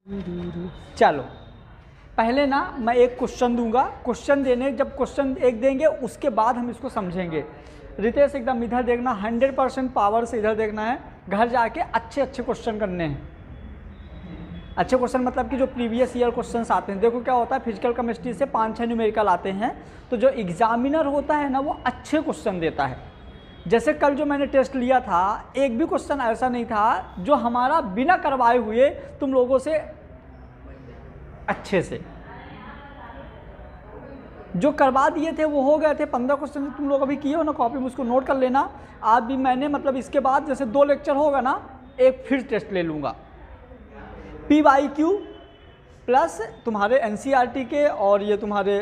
चलो पहले ना मैं एक क्वेश्चन दूंगा, क्वेश्चन देने जब क्वेश्चन एक देंगे उसके बाद हम इसको समझेंगे। रितेश एकदम इधर देखना, 100% पावर से इधर देखना है, घर जाके अच्छे अच्छे क्वेश्चन करने हैं। अच्छे क्वेश्चन मतलब कि जो प्रीवियस ईयर क्वेश्चंस आते हैं। देखो क्या होता है, फिजिकल केमिस्ट्री से 5-6 न्यूमेरिकल आते हैं, तो जो एग्जामिनर होता है ना वो अच्छे क्वेश्चन देता है। जैसे कल जो मैंने टेस्ट लिया था, एक भी क्वेश्चन ऐसा नहीं था जो हमारा बिना करवाए हुए तुम लोगों से अच्छे से जो करवा दिए थे वो हो गए थे। 15 क्वेश्चन तुम लोग अभी किए हो ना, कॉपी में उसको नोट कर लेना। आज भी मैंने मतलब इसके बाद जैसे 2 लेक्चर होगा ना, एक फिर टेस्ट ले लूँगा। PYQ प्लस तुम्हारे NCERT के और ये तुम्हारे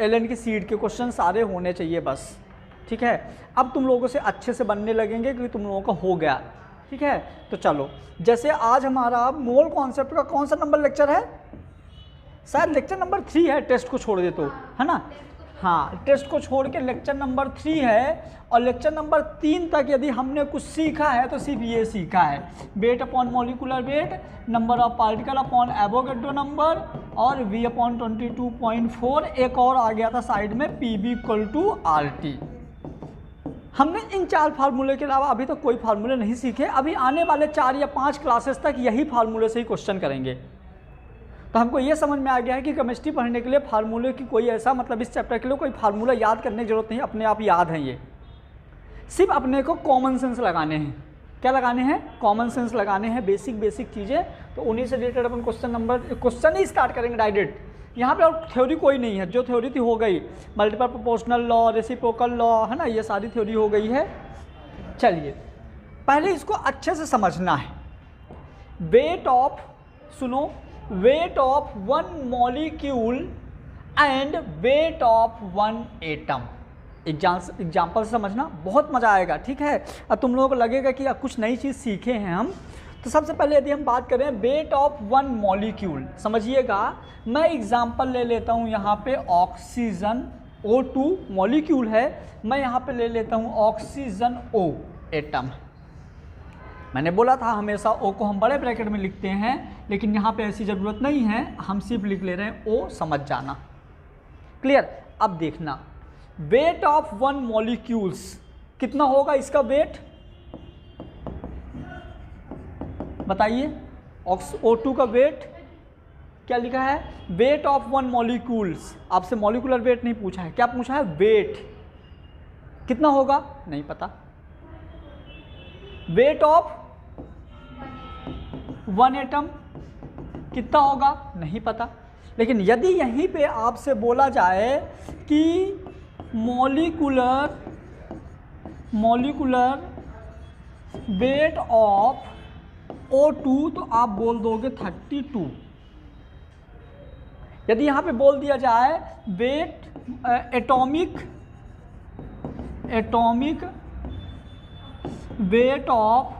LN की सीट के क्वेश्चन सारे होने चाहिए बस, ठीक है। अब तुम लोगों से अच्छे से बनने लगेंगे क्योंकि तुम लोगों का हो गया, ठीक है। तो चलो, जैसे आज हमारा मोल कॉन्सेप्ट का कौन सा नंबर लेक्चर है, शायद लेक्चर नंबर 3 है, टेस्ट को छोड़ दे तो, है ना। हाँ, टेस्ट को छोड़ के लेक्चर नंबर 3 है। और लेक्चर नंबर 3 तक यदि हमने कुछ सीखा है तो सिर्फ ये सीखा है, wait upon molecular weight, number of particle upon Avogadro number और V अपॉन 22.4। एक और आ गया था साइड में, PV = RT। हमने इन 4 फार्मूले के अलावा अभी तक कोई फार्मूले नहीं सीखे। अभी आने वाले 4 या 5 क्लासेस तक यही फार्मूले से ही क्वेश्चन करेंगे। तो हमको ये समझ में आ गया है कि केमिस्ट्री पढ़ने के लिए फार्मूले की कोई ऐसा मतलब इस चैप्टर के लिए कोई फार्मूला याद करने की जरूरत नहीं, अपने आप याद है। ये सिर्फ अपने को कॉमन सेंस लगाने हैं। क्या लगाने हैं? कॉमन सेंस लगाने हैं, बेसिक चीज़ें। तो उन्हीं से रिलेटेड अपन क्वेश्चन ही स्टार्ट करेंगे डायरेक्ट। यहाँ पे और थ्योरी कोई नहीं है, जो थ्योरी थी हो गई, multiple proportional law, reciprocal law, है ना, ये सारी थ्योरी हो गई है। चलिए पहले इसको अच्छे से समझना है। वेट ऑफ, सुनो, weight of 1 molecule and weight of 1 atom. Example से समझना, बहुत मज़ा आएगा, ठीक है। अब तुम लोगों को लगेगा कि कुछ नई चीज़ सीखे हैं हम। तो सबसे पहले यदि हम बात करें वेट ऑफ 1 मॉलिक्यूल, समझिएगा। मैं एग्जाम्पल ले लेता हूँ यहाँ पे ऑक्सीजन O2 मॉलिक्यूल है, मैं यहाँ पे ले लेता हूँ ऑक्सीजन O एटम। मैंने बोला था हमेशा O को हम बड़े ब्रैकेट में लिखते हैं, लेकिन यहाँ पे ऐसी ज़रूरत नहीं है, हम सिर्फ लिख ले रहे हैं O, समझ जाना, क्लियर। अब देखना, वेट ऑफ 1 मॉलिक्यूल्स कितना होगा, इसका वेट बताइए। O2 का वेट क्या लिखा है, वेट ऑफ 1 मॉलिक्यूल्स। आपसे मॉलिकुलर वेट नहीं पूछा है, क्या पूछा है, वेट कितना होगा, नहीं पता। वेट ऑफ 1 एटम कितना होगा, नहीं पता। लेकिन यदि यहीं पे आपसे बोला जाए कि मॉलिकुलर वेट ऑफ O2, तो आप बोल दोगे 32। यदि यहाँ पे बोल दिया जाए weight atomic weight of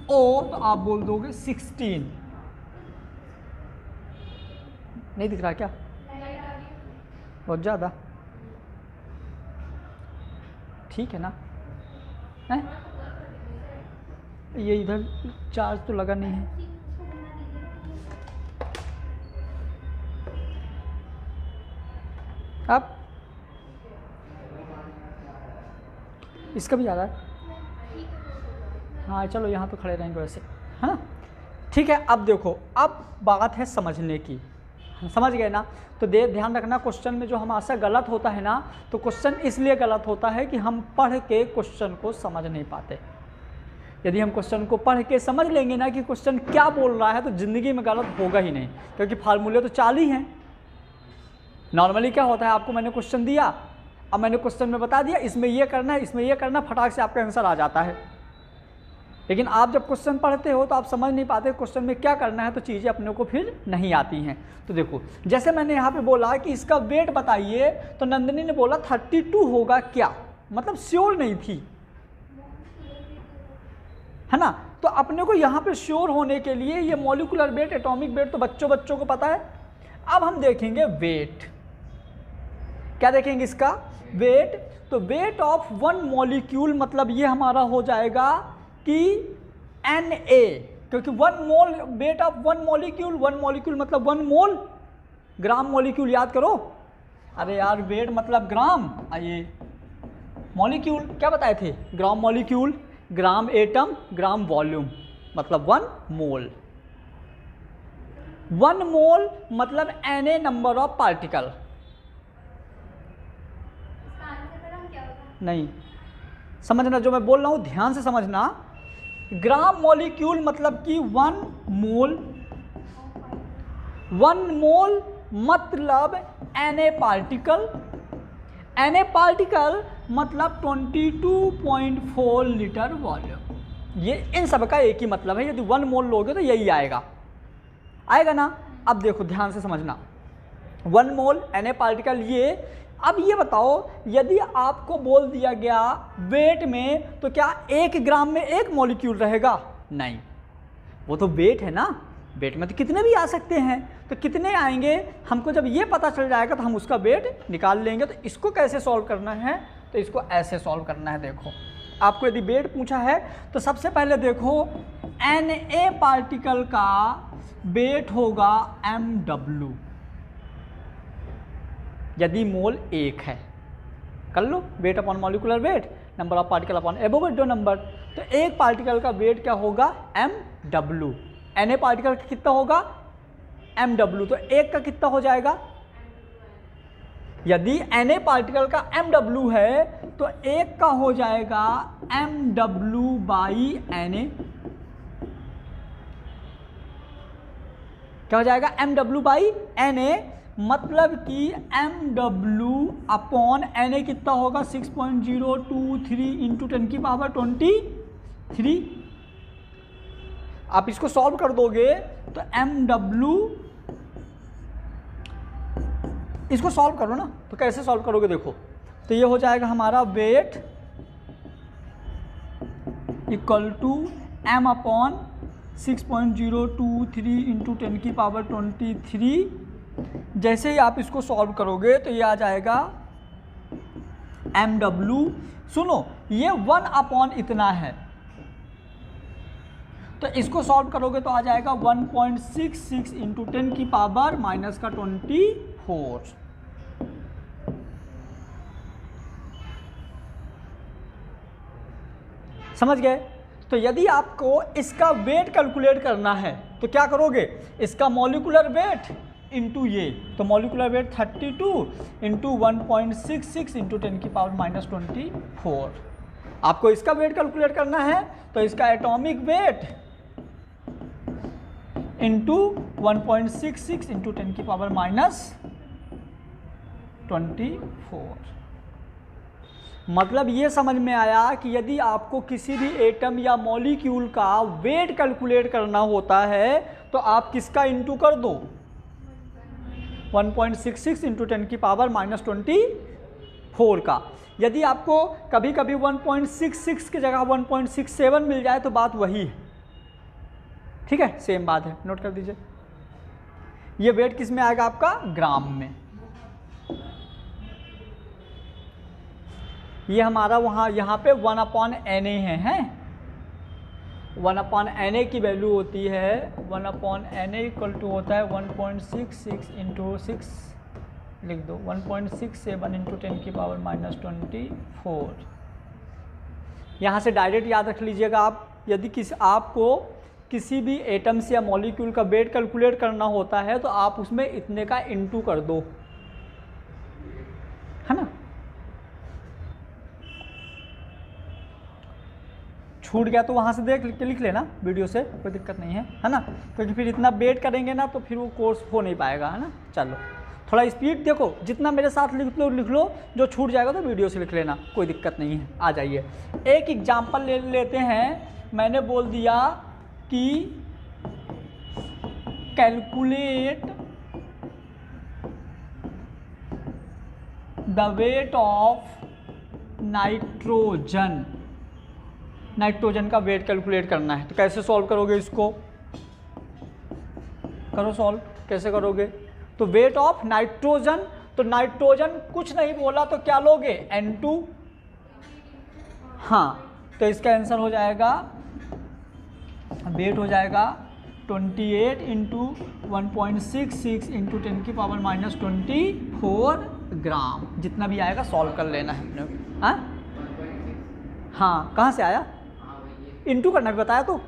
O, तो आप बोल दोगे 16। नहीं दिख रहा क्या, बहुत ज़्यादा, ठीक है ना, है? ये इधर चार्ज तो लगा नहीं है। अब इसका भी ज़्यादा है। हाँ चलो, यहाँ तो खड़े रहेंगे वैसे, है ना, ठीक है। अब देखो, अब बात है समझने की, समझ गए ना। तो ध्यान रखना, क्वेश्चन में जो हमारा गलत होता है ना, तो क्वेश्चन इसलिए गलत होता है कि हम पढ़ के क्वेश्चन को समझ नहीं पाते। यदि हम क्वेश्चन को पढ़ के समझ लेंगे ना कि क्वेश्चन क्या बोल रहा है, तो ज़िंदगी में गलत होगा ही नहीं, क्योंकि फार्मूले तो 4 ही हैं। नॉर्मली क्या होता है, आपको मैंने क्वेश्चन दिया, अब मैंने क्वेश्चन में बता दिया इसमें ये करना है, इसमें ये करना, फटाक से आपका आंसर आ जाता है। लेकिन आप जब क्वेश्चन पढ़ते हो तो आप समझ नहीं पाते क्वेश्चन में क्या करना है, तो चीज़ें अपने को फिर नहीं आती हैं। तो देखो, जैसे मैंने यहाँ पे बोला कि इसका वेट बताइए, तो नंदिनी ने बोला 32 होगा क्या, मतलब श्योर नहीं थी, है ना। तो अपने को यहाँ पे श्योर होने के लिए ये मॉलिकुलर वेट, एटॉमिक वेट तो बच्चों को पता है। अब हम देखेंगे वेट, क्या देखेंगे, इसका वेट। तो वेट ऑफ 1 मॉलिक्यूल मतलब ये हमारा हो जाएगा कि Na क्योंकि 1 मोल वेट ऑफ 1 मॉलिक्यूल, 1 मॉलिक्यूल मतलब 1 मोल, ग्राम मॉलिक्यूल याद करो। अरे यार वेट मतलब ग्राम, आइए मॉलिक्यूल क्या बताए थे, ग्राम मॉलिक्यूल, ग्राम एटम, ग्राम वॉल्यूम, मतलब 1 मोल। 1 मोल मतलब Na नंबर ऑफ पार्टिकल। नहीं समझना, जो मैं बोल रहा हूँ ध्यान से समझना। ग्राम मॉलिक्यूल मतलब कि 1 मोल, 1 मोल मतलब Na पार्टिकल, Na पार्टिकल मतलब 22.4 लीटर वॉल्यूम। ये इन सब का एक ही मतलब है, यदि 1 मोल लोगे तो यही आएगा, आएगा ना। अब देखो ध्यान से समझना, 1 मोल Na पार्टिकल ये। अब ये बताओ यदि आपको बोल दिया गया वेट में, तो क्या 1 ग्राम में 1 मॉलिक्यूल रहेगा? नहीं, वो तो वेट है ना, वेट में तो कितने भी आ सकते हैं, तो कितने आएंगे हमको जब ये पता चल जाएगा तो हम उसका वेट निकाल लेंगे। तो इसको कैसे सॉल्व करना है, तो इसको ऐसे सॉल्व करना है। देखो आपको यदि वेट पूछा है तो सबसे पहले देखो Na पार्टिकल का वेट होगा mw, यदि मोल 1 है, कर लो weight upon molecular weight, number of particle upon Avogadro number. तो एक पार्टिकल का वेट क्या होगा mw, Na पार्टिकल का कितना होगा mw, तो एक का कितना हो जाएगा, यदि Na पार्टिकल का mw है तो एक का हो जाएगा mw बाई Na, क्या हो जाएगा mw बाई Na, मतलब कि mw अपॉन Na कितना होगा 6.023 इंटू 10 की पावर 23। आप इसको सॉल्व कर दोगे तो mw, इसको सॉल्व करो ना, तो कैसे सॉल्व करोगे देखो, तो ये हो जाएगा हमारा weight equal to m upon 6.023 into 10 की पावर 23। जैसे ही आप इसको सॉल्व करोगे तो ये आ जाएगा mw, सुनो ये 1 अपॉन इतना है, तो इसको सॉल्व करोगे तो आ जाएगा 1.66 इंटू 10 की पावर माइनस का 24। समझ गए? तो यदि आपको इसका वेट कैलकुलेट करना है तो क्या करोगे, इसका मॉलिक्यूलर वेट इंटू ये, तो मॉलिक्यूलर वेट 32 इंटू 1.66 इंटू 10 की पावर माइनस 24। आपको इसका वेट कैलकुलेट करना है तो इसका एटॉमिक वेट इंटू 1.66 इंटू 10 की पावर माइनस 24। मतलब ये समझ में आया कि यदि आपको किसी भी एटम या मॉलिक्यूल का वेट कैलकुलेट करना होता है तो आप किसका इंटू कर दो, 1.66 इंटू 10 की पावर माइनस 24 का। यदि आपको कभी कभी 1.66 की जगह 1.67 मिल जाए तो बात वही है, ठीक है, सेम बात है, नोट कर दीजिए। ये वेट किस में आएगा आपका, ग्राम में। ये हमारा वहाँ यहाँ पे 1 अपॉन Na है 1 अपॉन Na की वैल्यू होती है 1 अपॉन Na इक्वल टू होता है 1.66 इंटू 6 लिख दो 1.67 इंटू 10 की पावर माइनस 24। यहाँ से डायरेक्ट याद रख लीजिएगा आप, यदि आपको किसी भी एटम्स या मॉलिक्यूल का वेट कैलकुलेट करना होता है तो आप उसमें इतने का इंटू कर दो, है ना। छूट गया तो वहाँ से देख के लिख लेना वीडियो से, कोई दिक्कत नहीं है ना, क्योंकि फिर इतना वेट करेंगे ना तो फिर वो कोर्स हो नहीं पाएगा, है ना। चलो थोड़ा स्पीड देखो, जितना मेरे साथ लिख लो, जो छूट जाएगा तो वीडियो से लिख लेना, कोई दिक्कत नहीं है। आ जाइए एक एग्जाम्पल ले लेते हैं। मैंने बोल दिया कि calculate the weight of nitrogen, nitrogen का वेट कैलकुलेट करना है। तो कैसे सॉल्व करोगे इसको, करो सॉल्व, कैसे करोगे। तो वेट ऑफ नाइट्रोजन, तो नाइट्रोजन कुछ नहीं बोला तो क्या लोगे N2, हाँ, तो इसका आंसर हो जाएगा वेट हो जाएगा 28 इंटू 1.66 इंटू 10⁻⁻24 ग्राम, जितना भी आएगा सॉल्व कर लेना है अपने। हाँ कहाँ से आया, इंटू करना भी बताया तो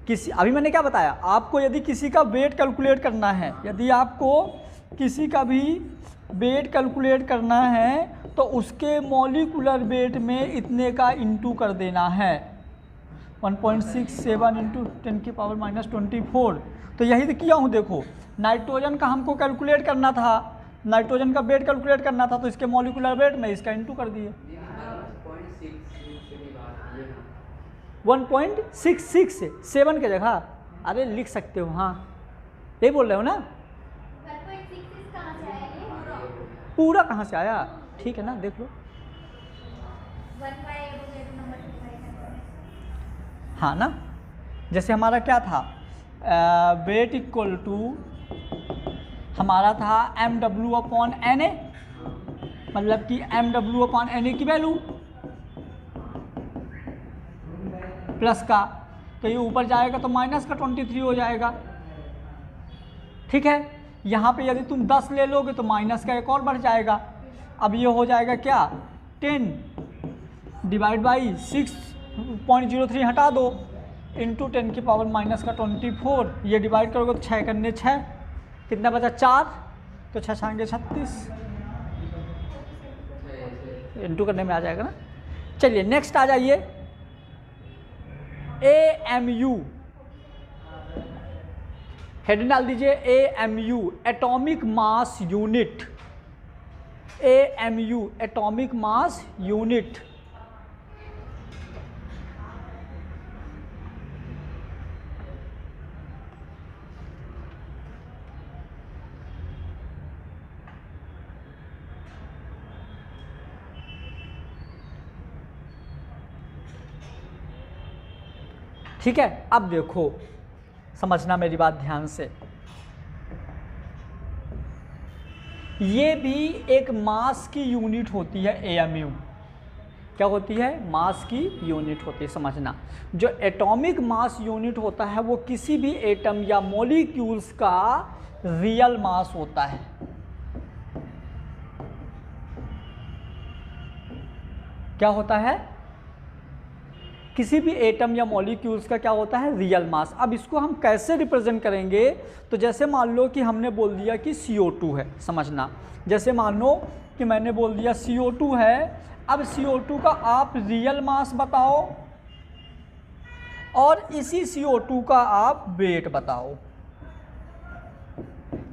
किसी, अभी मैंने क्या बताया आपको, यदि किसी का वेट कैलकुलेट करना है, यदि आपको किसी का भी वेट कैलकुलेट करना है तो उसके मॉलिक्यूलर वेट में इतने का इंटू कर देना है, 1.67 इंटू 10⁻⁻24। तो यही तो किया हूँ। देखो नाइट्रोजन का हमको कैलकुलेट करना था, नाइट्रोजन का वेट कैलकुलेट करना था, तो इसके मॉलिक्यूलर वेट में इसका इंटू कर दिए। 1.66 7 के जगह, अरे लिख सकते हो, हाँ यही बोल रहे हो ना। पूरा कहाँ से आया, ठीक है ना, देख लो। हाँ ना, जैसे हमारा क्या था, वेट इक्वल टू हमारा था mW/Na, मतलब कि mW/Na की वैल्यू प्लस का, तो ये ऊपर जाएगा तो माइनस का 23 हो जाएगा, ठीक है। यहाँ पे यदि तुम 10 ले लोगे तो माइनस का एक और बढ़ जाएगा। अब ये हो जाएगा क्या, 10 डिवाइड बाई 6.03 हटा दो इंटू 10⁻⁻24, ये डिवाइड करोगे तो 6 करने 6, कितना बचा 4, तो 6 छांगे 36, इंटू करने में आ जाएगा ना। चलिए नेक्स्ट आ जाइए, AMU, हेडिंग डाल दीजिए AMU atomic mass unit, AMU atomic mass unit. ठीक है, अब देखो समझना मेरी बात ध्यान से, ये भी एक मास की यूनिट होती है। AMU क्या होती है, मास की यूनिट होती है, समझना। जो एटॉमिक मास यूनिट होता है वो किसी भी एटम या मॉलिक्यूल्स का रियल मास होता है। क्या होता है, किसी भी एटम या मॉलिक्यूल्स का क्या होता है, रियल मास। अब इसको हम कैसे रिप्रेजेंट करेंगे, तो जैसे मान लो कि हमने बोल दिया कि CO2 है, समझना, जैसे मान लो कि मैंने बोल दिया CO2 है, अब CO2 का आप रियल मास बताओ और इसी CO2 का आप वेट बताओ।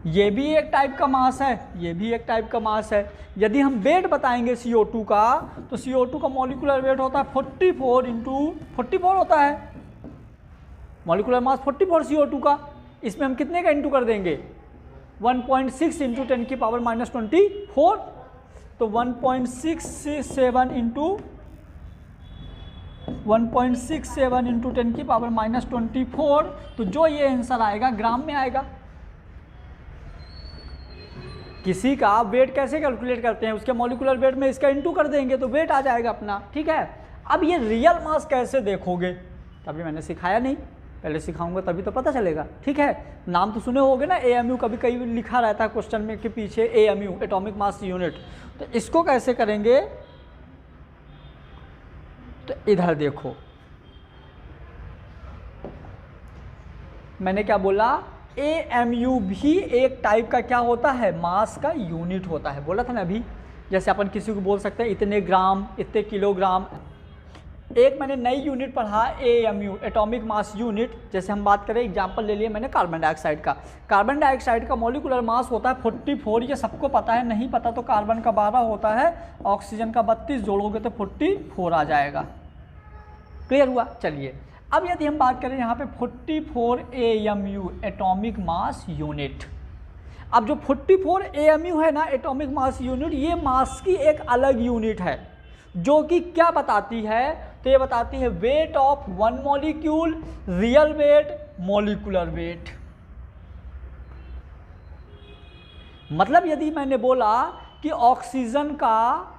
ये भी एक टाइप का मास है, ये भी एक टाइप का मास है। यदि हम वेट बताएंगे CO2 का, तो CO2 का मॉलिक्यूलर वेट होता है 44 इंटू 44 होता है, मॉलिक्यूलर मास 44 CO2 का। इसमें हम कितने का इंटू कर देंगे, 1.6 इंटू 10⁻⁻24, तो 1.67 इंटू 10⁻⁻24, तो जो ये आंसर आएगा ग्राम में आएगा। किसी का वेट कैसे कैलकुलेट करते हैं, उसके मॉलिक्यूलर वेट में इसका इंटू कर देंगे तो वेट आ जाएगा अपना, ठीक है। अब ये रियल मास कैसे देखोगे, तभी मैंने सिखाया नहीं, पहले सिखाऊंगा तभी तो पता चलेगा, ठीक है। नाम तो सुने होगे ना, AMU कभी कहीं लिखा रहता है क्वेश्चन में के पीछे, AMU एटॉमिक मास यूनिट। तो इसको कैसे करेंगे, तो इधर देखो मैंने क्या बोला, AMU भी एक टाइप का क्या होता है, मास का यूनिट होता है, बोला था ना अभी। जैसे अपन किसी को बोल सकते हैं इतने ग्राम, इतने किलोग्राम। एक मैंने नई यूनिट पढ़ा, AMU एटॉमिक मास यूनिट। जैसे हम बात करें, एग्जांपल ले लिए मैंने कार्बन डाइऑक्साइड का। कार्बन डाइऑक्साइड का मॉलिक्यूलर मास होता है 44, ये सबको पता है, नहीं पता तो कार्बन का 12 होता है, ऑक्सीजन का 32, जोड़ोगे तो 44 आ जाएगा। क्लियर हुआ। चलिए अब यदि हम बात करें यहाँ पे 44 AMU एटॉमिक मास यूनिट। अब जो 44 AMU है ना एटॉमिक मास यूनिट, ये मास की एक अलग यूनिट है, जो कि क्या बताती है, तो ये बताती है weight of one molecule, real weight, molecular weight. मतलब यदि मैंने बोला कि ऑक्सीजन का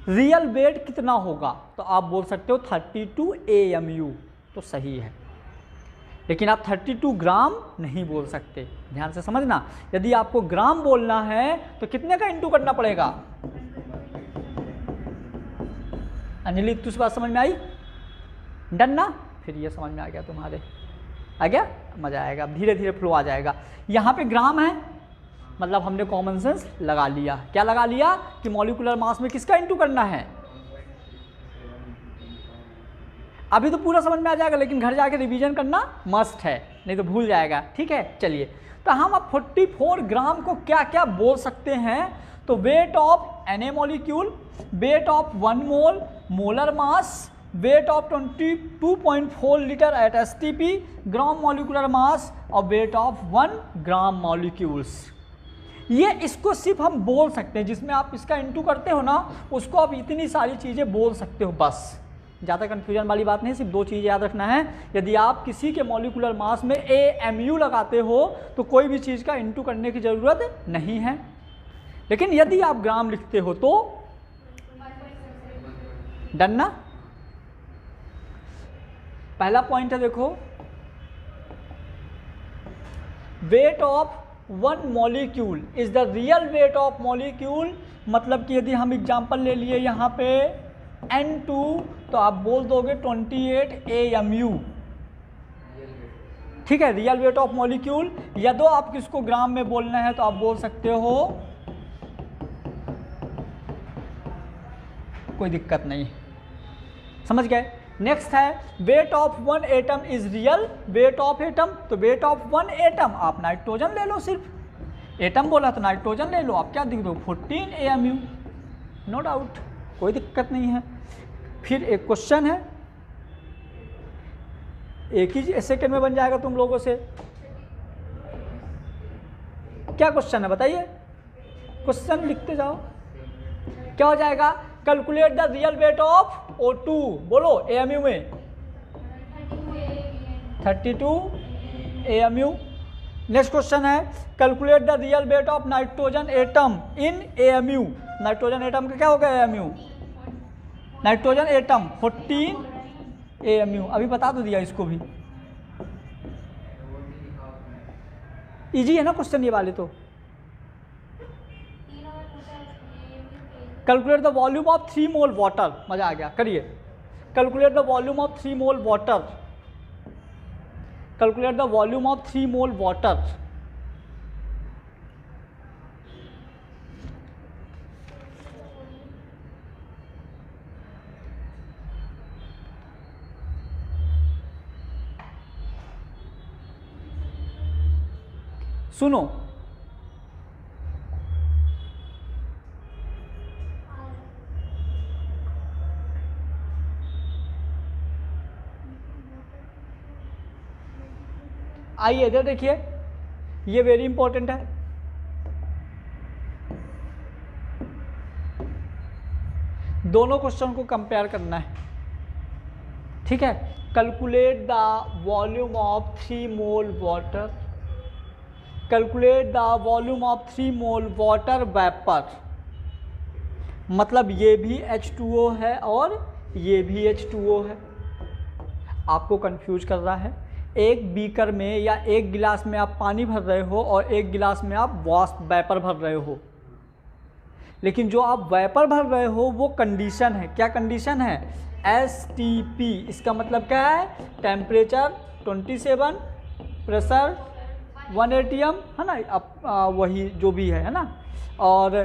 रियल वेट कितना होगा, तो आप बोल सकते हो 32 AMU, तो सही है। लेकिन आप 32 ग्राम नहीं बोल सकते, ध्यान से समझना। यदि आपको ग्राम बोलना है तो कितने का इंटू करना पड़ेगा? अंजलि तुझ बात समझ में आई? डन ना? फिर ये समझ में आ गया तुम्हारे, आ गया? मज़ा आएगा, धीरे धीरे फ्लो आ जाएगा। यहाँ पे ग्राम है, मतलब हमने कॉमन सेंस लगा लिया। क्या लगा लिया? कि मॉलिक्यूलर मास में किसका इंटू करना है। अभी तो पूरा समझ में आ जाएगा, लेकिन घर जाके रिवीजन करना मस्ट है, नहीं तो भूल जाएगा। ठीक है, चलिए। तो हम अब 44 ग्राम को क्या क्या बोल सकते हैं? तो weight of Na molecule, weight of 1 mole, molar mass, weight of 22.4 litre at STP, gram molecular mass और वेट ऑफ 1 ग्राम मॉलिक्यूल्स। ये इसको सिर्फ हम बोल सकते हैं, जिसमें आप इसका इंटू करते हो ना, उसको आप इतनी सारी चीज़ें बोल सकते हो बस। ज़्यादा कन्फ्यूजन वाली बात नहीं, सिर्फ 2 चीज़ याद रखना है। यदि आप किसी के मॉलिक्यूलर मास में AMU लगाते हो तो कोई भी चीज़ का इंटू करने की ज़रूरत नहीं है। लेकिन यदि आप ग्राम लिखते हो तो डन ना? पहला पॉइंट है, देखो, weight of 1 molecule is the real weight of molecule. मतलब कि यदि हम एग्जांपल ले लिए यहाँ पे N2, तो आप बोल दोगे 28 AMU। ठीक है, रियल वेट ऑफ मॉलिक्यूल। या तो आप किसको ग्राम में बोलना है तो आप बोल सकते हो, कोई दिक्कत नहीं, समझ गए। नेक्स्ट है weight of 1 atom is real weight of atom. तो वेट ऑफ 1 एटम आप नाइट्रोजन ले लो, सिर्फ एटम बोला तो नाइट्रोजन ले लो। आप क्या दिख दो 14 AMU, नो डाउट, कोई दिक्कत नहीं है। फिर एक क्वेश्चन है, एक ही सेकेंड में बन जाएगा तुम लोगों से। क्या क्वेश्चन है बताइए? क्वेश्चन लिखते जाओ। क्या हो जाएगा? Calculate the real weight of O2, बोलो AMU में 32 AMU। नेक्स्ट क्वेश्चन है calculate the real weight of nitrogen atom in AMU। Nitrogen atom का क्या होगा AMU? Nitrogen atom 14 AMU। अभी बता तो दिया इसको भी, इजी है ना क्वेश्चन ये वाले तो। Calculate the volume of 3 mole water, मजा आ गया, करिए। Calculate the volume of 3 mole water, calculate the volume of 3 mole water. सुनो, आइए इधर देखिए, ये वेरी इंपॉर्टेंट है। दोनों क्वेश्चन को कंपेयर करना है, ठीक है। Calculate the volume of 3 mole water, calculate the volume of 3 mole water vapour. मतलब ये भी H2O है और ये भी H2O है। आपको कंफ्यूज कर रहा है। एक बीकर में या एक गिलास में आप पानी भर रहे हो और एक गिलास में आप वेपर भर रहे हो, लेकिन जो आप वेपर भर रहे हो वो कंडीशन है। क्या कंडीशन है? STP। इसका मतलब क्या है? टेम्परेचर 27, प्रेशर 1 atm, है ना। अब वही जो भी है ना। और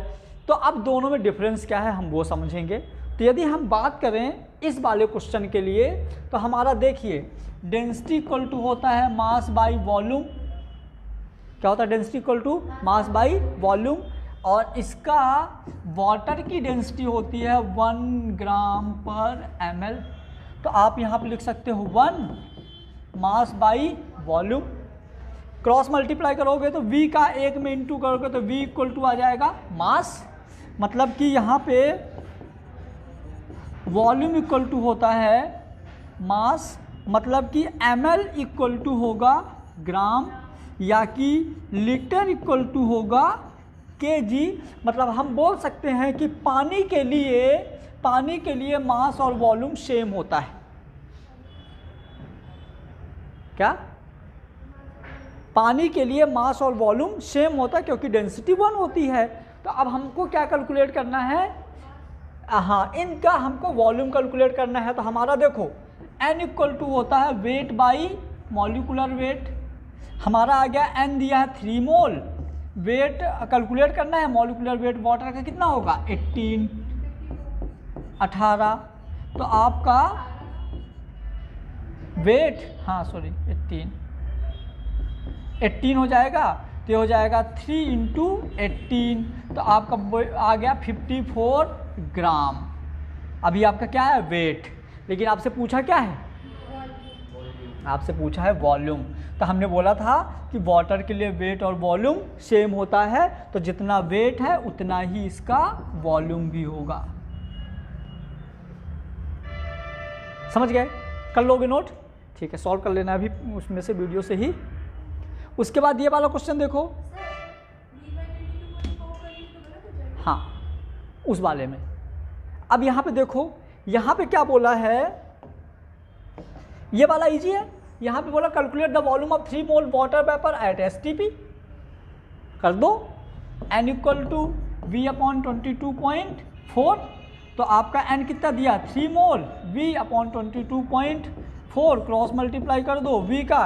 तो अब दोनों में डिफरेंस क्या है हम वो समझेंगे। तो यदि हम बात करें इस वाले क्वेश्चन के लिए, तो हमारा देखिए डेंसिटी इक्वल टू होता है मास बाई वॉल्यूम। क्या होता है? Density equal to mass by volume. और इसका वाटर की डेंसिटी होती है 1 ग्राम पर ml। तो आप यहाँ पे लिख सकते हो 1 मास बाई वॉल्यूम। क्रॉस मल्टीप्लाई करोगे तो V का 1 में इंटू करोगे तो V इक्वल टू आ जाएगा मास। मतलब कि यहाँ पे वॉल्यूम इक्वल टू होता है मास, मतलब कि ml इक्वल टू होगा ग्राम, या कि लीटर इक्वल टू होगा kg। मतलब हम बोल सकते हैं कि पानी के लिए पानी के लिए मास और वॉल्यूम सेम होता है। क्या? पानी के लिए मास और वॉल्यूम सेम होता है क्योंकि डेंसिटी 1 होती है। तो अब हमको क्या कैलकुलेट करना है? हाँ, इनका हमको वॉल्यूम कैलकुलेट करना है। तो हमारा देखो n इक्वल टू होता है वेट बाई मॉलिकुलर वेट। हमारा आ गया n दिया है 3 मोल। वेट कैलकुलेट करना है, मॉलिकुलर वेट वाटर का कितना होगा 18। तो आपका वेट, हाँ सॉरी 18 हो जाएगा। तो हो जाएगा 3 इंटू 18, तो आपका आ गया 54 ग्राम। अभी आपका क्या है? वेट। लेकिन आपसे पूछा क्या है? आपसे पूछा है वॉल्यूम। तो हमने बोला था कि वाटर के लिए वेट और वॉल्यूम सेम होता है, तो जितना वेट है उतना ही इसका वॉल्यूम भी होगा। समझ गए? कर लोगे नोट? ठीक है, सॉल्व कर लेना अभी उसमें से, वीडियो से ही। उसके बाद ये वाला क्वेश्चन देखो। हाँ, उस वाले में। अब यहाँ पे देखो, यहाँ पे क्या बोला है? ये वाला इजी है। यहाँ पे बोला calculate the volume of 3 mole water vapour at STP। कर दो। n equal to V upon 22.4। तो आपका n कितना दिया? 3 mole. V upon 22.4 cross multiply कर दो। V का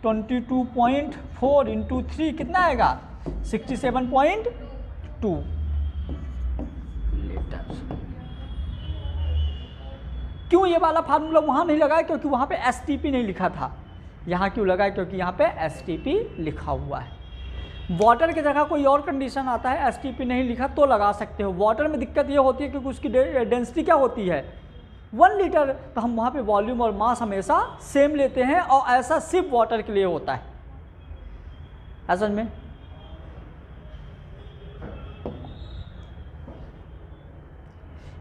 22.4 इंटू 3 कितना आएगा? 67.2 लीटर। क्यों ये वाला फार्मूला वहाँ नहीं लगाया? क्योंकि वहाँ पे STP नहीं लिखा था। यहाँ क्यों लगाया? क्योंकि यहाँ पे STP लिखा हुआ है। वाटर की जगह कोई और कंडीशन आता है, STP नहीं लिखा तो लगा सकते हो। वाटर में दिक्कत ये होती है क्योंकि उसकी डेंसिटी क्या होती है? 1 लीटर। तो हम वहाँ पे वॉल्यूम और मास हमेशा सेम लेते हैं, और ऐसा सिर्फ वाटर के लिए होता है। असल में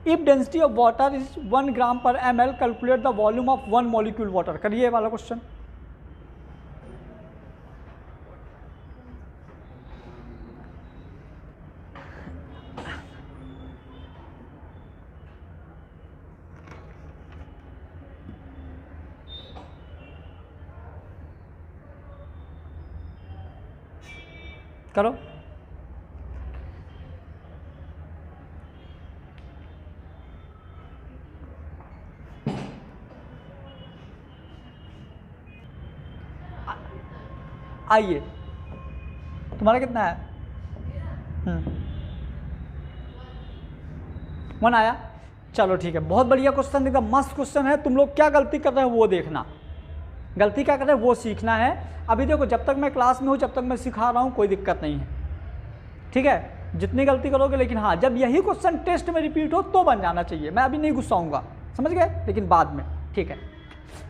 if density of water is 1 ग्राम पर ml, calculate the volume of 1 molecule water. करिए वाला क्वेश्चन। करो। आइए, तुम्हारा कितना है? 1 आया। चलो ठीक है, बहुत बढ़िया क्वेश्चन, एकदम मस्त क्वेश्चन है। तुम लोग क्या गलती कर रहे हो वो देखना। गलती क्या कर रहे हो वो सीखना है। अभी देखो, जब तक मैं क्लास में हूँ, जब तक मैं सिखा रहा हूँ, कोई दिक्कत नहीं है। ठीक है, जितनी गलती करोगे, लेकिन हाँ, जब यही क्वेश्चन टेस्ट में रिपीट हो तो बन जाना चाहिए। मैं अभी नहीं गुस्साऊंगा, समझ गए? लेकिन बाद में। ठीक है,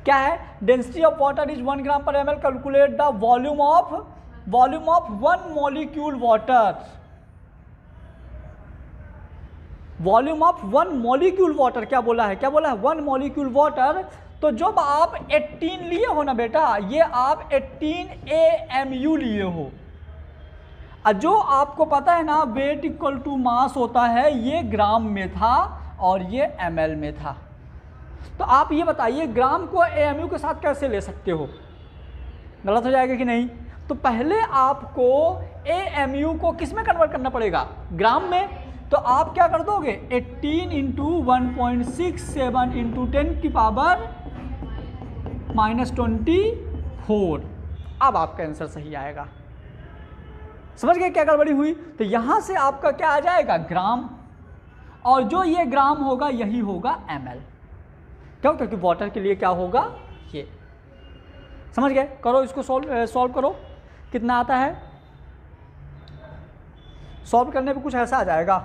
क्या है? डेंसिटी ऑफ वाटर इज 1 ग्राम पर ml, calculate the volume of 1 molecule water. Volume of 1 molecule water क्या बोला है? क्या बोला है? 1 मॉलिक्यूल वाटर। तो जब आप 18 लिए हो ना बेटा, ये आप 18 AMU लिए हो। जो आपको पता है ना, वेट इक्वल टू मास होता है, ये ग्राम में था और ये ml में था। तो आप ये बताइए, ग्राम को AMU के साथ कैसे ले सकते हो? गलत हो जाएगा कि नहीं? तो पहले आपको AMU को किस में कन्वर्ट करना पड़ेगा? ग्राम में। तो आप क्या कर दोगे? 18 इंटू 1.67 इंटू 10 की पावर -24। अब आपका आंसर सही आएगा। समझ गए क्या गड़बड़ी हुई? तो यहां से आपका क्या आ जाएगा? ग्राम। और जो ये ग्राम होगा यही होगा ml। क्यों? क्योंकि वाटर के लिए क्या होगा? ये। समझ गए? करो इसको, सॉल्व करो। कितना आता है? सॉल्व करने पे कुछ ऐसा आ जाएगा।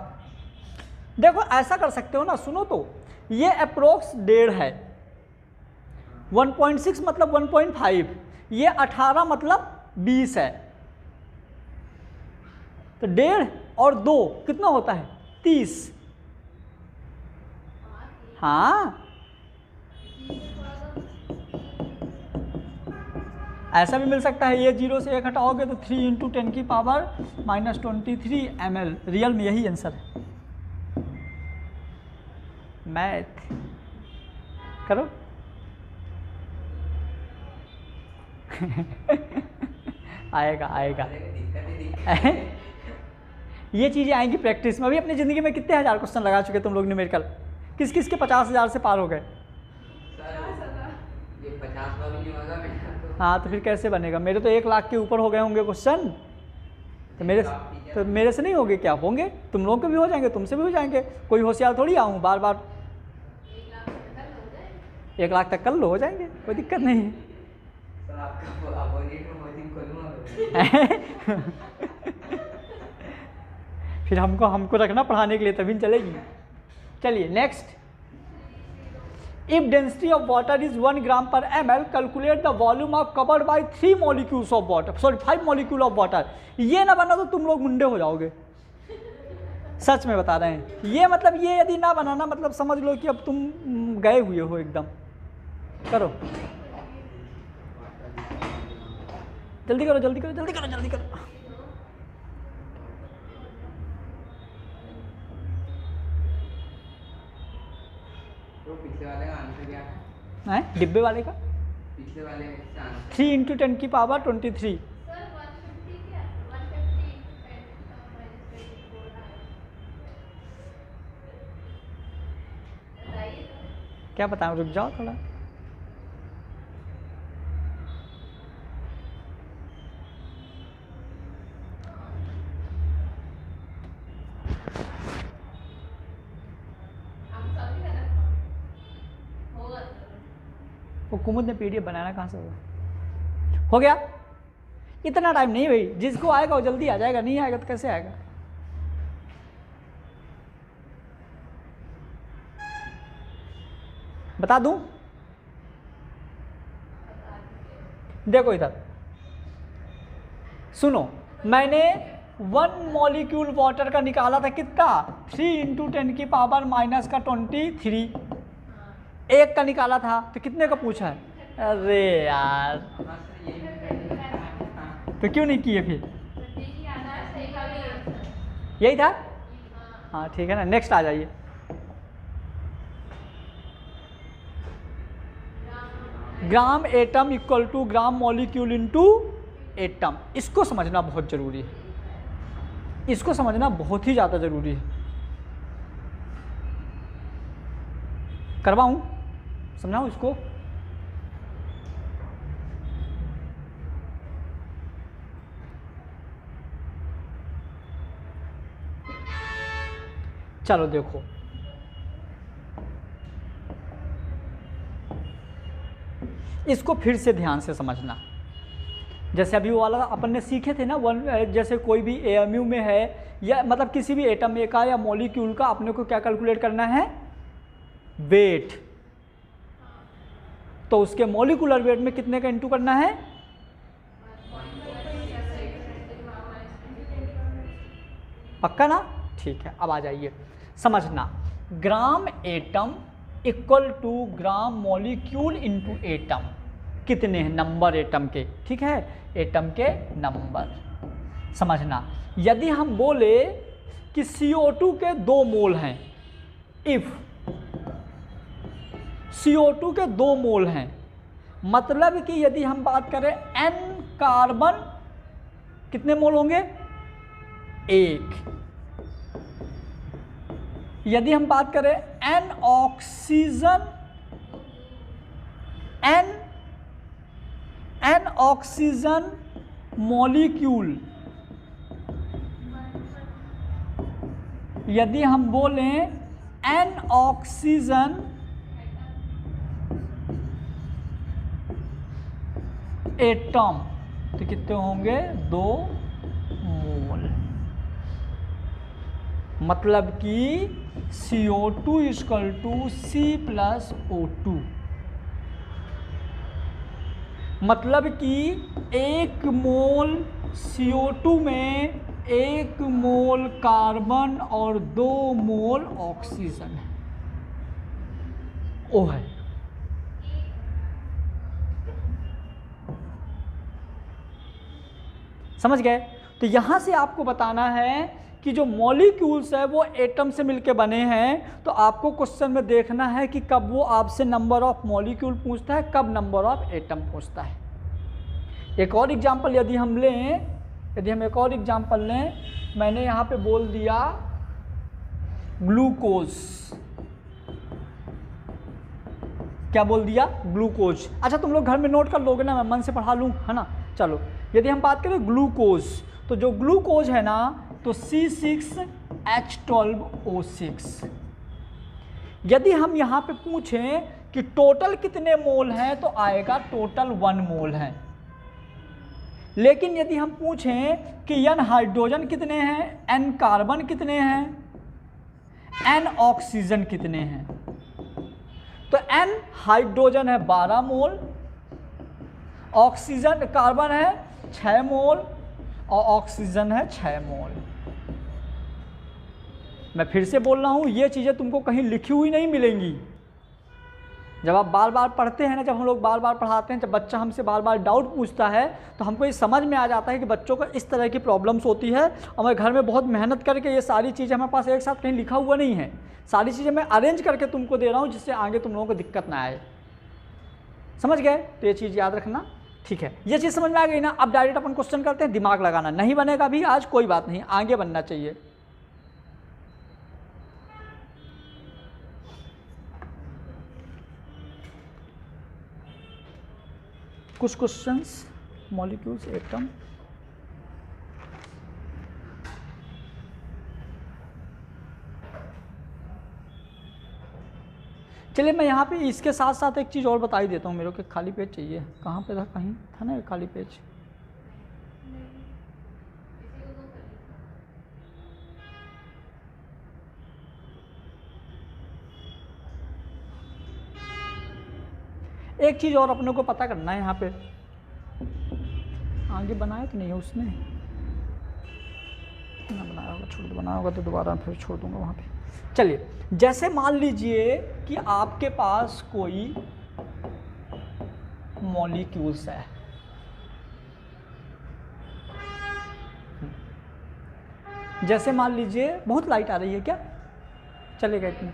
देखो, ऐसा कर सकते हो ना, सुनो तो, ये अप्रोक्स 1.5 है, 1.6 मतलब 1.5, ये 18 मतलब 20 है। तो 1.5 और 2 कितना होता है? 30। हाँ, ऐसा भी मिल सकता है। ये 0 से 1 हटाओगे तो 3 इंटू 10 की पावर -23 ml। रियल में यही आंसर है। मैथ करो। आएगा आएगा। ये चीज़ें आएंगी प्रैक्टिस में। अभी अपनी ज़िंदगी में कितने हज़ार क्वेश्चन लगा चुके तुम लोग न्यूमेरिकल? किस किस के 50,000 से पार हो गए? ये 50 का भी नहीं होगा मेरा तो। हाँ तो फिर कैसे बनेगा? मेरे तो 1 लाख के ऊपर हो गए होंगे क्वेश्चन, तो मेरे से नहीं होंगे क्या? होंगे, तुम लोगों के भी हो जाएंगे, तुमसे भी हो जाएंगे। कोई होशियार थोड़ी आऊँ बार बार। 1 लाख तक कर लो, हो जाएंगे, कोई दिक्कत नहीं है। सर आपका अपोजिट में कोचिंग खोलूंगा। फिर हमको रखना पढ़ाने के लिए, तभी चलेगी। चलिए next. If density of water is 1 ग्राम पर ml, calculate the volume of covered by 3 molecules of water, sorry 5 molecule of water. ये ना बना तो तुम लोग मुंडे हो जाओगे, सच में बता रहे हैं। ये मतलब ये यदि ना बनाना मतलब समझ लो कि अब तुम गए हुए हो एकदम। करो जल्दी करो जल्दी करो जल्दी करो जल्दी करो। तो पिछले वाले का आंसर क्या है? हैं डिब्बे वाले का पिछले वाले का आंसर 3 × 10 की पावर 23। क्या बताऊँ, रुक जाओ थोड़ा। वो कुमुद ने पीडीएफ बनाना कहाँ से होगा? हो गया? इतना टाइम नहीं भाई, जिसको आएगा वो जल्दी आ जाएगा, नहीं आएगा तो कैसे आएगा? बता दूं? देखो इधर सुनो, मैंने 1 मॉलिक्यूल वाटर का निकाला था कितना? 3 × 10 की पावर -23। एक का निकाला था तो कितने का पूछा है? अरे यार तो क्यों नहीं किए फिर? यही था? हाँ ठीक है ना, नेक्स्ट आ जाइए। Gram atom equal to gram molecule into atom. इसको समझना बहुत जरूरी है, इसको समझना बहुत ही ज़्यादा जरूरी है। करवाऊँ, समझाऊँ इसको? चलो देखो, इसको फिर से ध्यान से समझना। जैसे अभी वो वाला अपन ने सीखे थे ना, जैसे कोई भी एएमयू में है या मतलब किसी भी एटम में का या मॉलिक्यूल का अपने को क्या कैलकुलेट करना है? वेट। तो उसके मॉलिक्यूलर वेट में कितने का इंटू करना है? पक्का ना? ठीक है, अब आ जाइए समझना। Gram atom equal to gram molecule into atom. कितने हैं नंबर एटम के? ठीक है, एटम के नंबर समझना। यदि हम बोले कि CO2 के 2 मोल हैं, इफ CO2 के 2 मोल हैं, मतलब कि यदि हम बात करें N कार्बन कितने मोल होंगे? 1। यदि हम बात करें N oxygen, N oxygen molecule, यदि हम बोलें N ऑक्सीजन एटम, तो कितने होंगे? 2 मोल। मतलब कि CO2 = C + O2। मतलब कि 1 मोल CO2 में 1 मोल कार्बन और 2 मोल ऑक्सीजन है। ओ है, समझ गए? तो यहां से आपको बताना है कि जो मॉलिक्यूल्स है वो एटम से मिलके बने हैं, तो आपको क्वेश्चन में देखना है कि कब वो आपसे नंबर ऑफ मॉलिक्यूल पूछता है, कब नंबर ऑफ एटम पूछता है। एक और एग्जांपल यदि हम एक और एग्जांपल लें, मैंने यहाँ पे बोल दिया ग्लूकोज, क्या बोल दिया, ग्लूकोज। अच्छा तुम लोग घर में नोट कर लोगे ना, मैं मन से पढ़ा लूँ, है ना। चलो यदि हम बात करें ग्लूकोज, तो जो ग्लूकोज है ना तो C6H12O6। यदि हम यहाँ पे पूछें कि टोटल कितने मोल हैं, तो आएगा टोटल 1 मोल है। लेकिन यदि हम पूछें कि N हाइड्रोजन कितने हैं, N कार्बन कितने हैं, N ऑक्सीजन कितने हैं, तो N हाइड्रोजन है 12 मोल, ऑक्सीजन कार्बन है 6 मोल और ऑक्सीजन है 6 मोल। मैं फिर से बोल रहा हूँ, ये चीज़ें तुमको कहीं लिखी हुई नहीं मिलेंगी। जब आप बार बार पढ़ते हैं ना, जब हम लोग बार बार पढ़ाते हैं, जब बच्चा हमसे बार बार डाउट पूछता है, तो हमको ये समझ में आ जाता है कि बच्चों को इस तरह की प्रॉब्लम्स होती है। और मैं घर में बहुत मेहनत करके ये सारी चीज़ें हमारे पास एक साथ कहीं लिखा हुआ नहीं है, सारी चीज़ें मैं अरेंज करके तुमको दे रहा हूँ, जिससे आगे तुम लोगों को दिक्कत ना आए। समझ गए? तो ये चीज़ याद रखना, ठीक है। ये चीज़ समझ में आ गई ना। अब डायरेक्ट अपन क्वेश्चन करते हैं, दिमाग लगाना नहीं बनेगा भी आज, कोई बात नहीं, आगे बनना चाहिए। कुछ क्वेश्चंस मॉलिक्यूल्स एटम, चलिए मैं यहाँ पे इसके साथ साथ एक चीज़ और बता ही देता हूँ। मेरे को खाली पेज चाहिए, कहाँ पे था, कहीं था ना खाली पेज। एक चीज़ और अपने को पता करना है यहाँ पे, आगे बनाया कि नहीं है उसने, ना बनाया होगा, छोड़ दो, बनाया होगा तो दोबारा फिर छोड़ दूंगा वहाँ पे। चलिए जैसे मान लीजिए कि आपके पास कोई मॉलिक्यूल्स है, जैसे मान लीजिए, बहुत लाइट आ रही है क्या, चलेगा इतनी।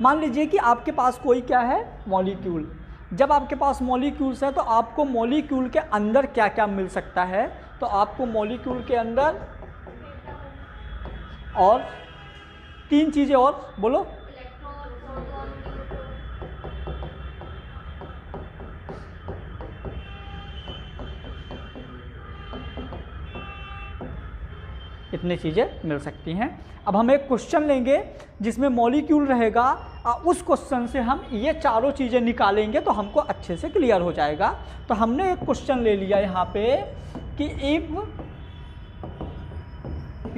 मान लीजिए कि आपके पास कोई क्या है, मॉलिक्यूल। जब आपके पास मॉलिक्यूल्स है तो आपको मॉलिक्यूल के अंदर क्या क्या मिल सकता है, तो आपको मॉलिक्यूल के अंदर और 3 चीज़ें और बोलो, इतनी चीज़ें मिल सकती हैं। अब हम एक क्वेश्चन लेंगे जिसमें मॉलिक्यूल रहेगा, उस क्वेश्चन से हम ये चारों चीज़ें निकालेंगे तो हमको अच्छे से क्लियर हो जाएगा। तो हमने एक क्वेश्चन ले लिया यहाँ पे कि if